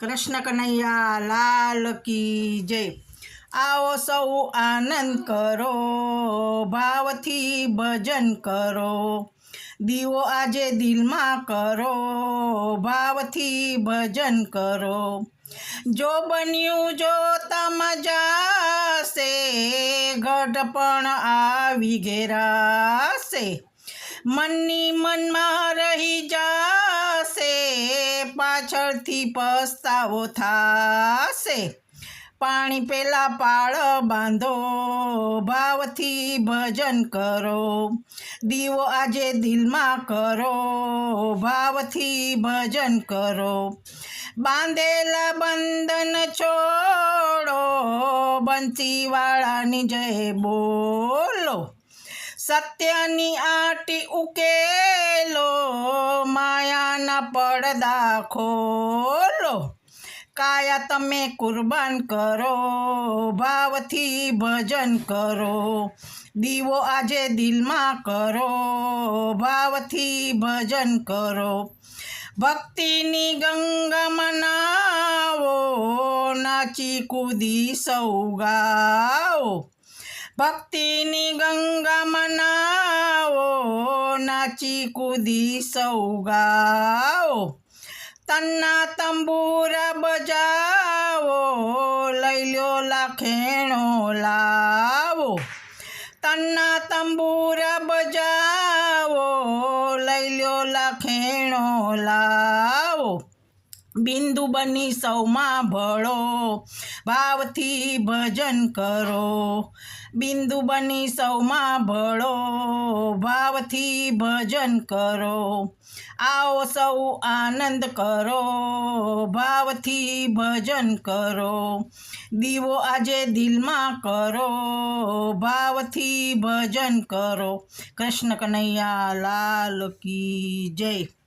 કૃષ્ણ કનૈયા લાલ કી જય। આવો સૌ આનંદ કરો, ભાવથી ભજન કરો। દીવો આજે દિલમાં કરો, ભાવથી ભજન કરો। જો બન્યું જોતામાં જાશે, ગઢપણ આવી ઘેરાશે। મનની મનમાં રહી જાશે, પાછળથી પસ્તાવો થાશે। પાણી પેલા પાળ બાંધો, ભાવથી ભજન કરો। દીવો આજે દિલમાં કરો, ભાવથી ભજન કરો। બાંધેલા બંધન છોડો, બંસીવાળાની જય બોલો। સત્યની આટી ઉકેલો, માયાના પડદા ખોલો। કાયા તમે કુરબાન કરો, ભાવથી ભજન કરો। દીવો આજે દિલમાં કરો, ભાવથી ભજન કરો। ભક્તિની ગંગામાં નાવો, નાચી કૂદી સૌ ગાઓ। ભક્તિની ગંગામાં નાવો, નાચી કૂદી સૌ ગાઓ। તનના તંબુરા બજાવો, લઈ લ્યો લાખેણો લાવો। તનના તંબુરા બજાવો, લઈ લ્યો લાખેણો લાવો। બિંદુ બની સૌમાં ભળો, ભાવથી ભજન કરો। બિંદુ બની સૌમાં ભળો, ભાવથી ભજન કરો। આવો સૌ આનંદ કરો, ભાવથી ભજન કરો। દીવો આજે દિલમાં કરો, ભાવથી ભજન કરો। કૃષ્ણ કનૈયા લાલ કી જય।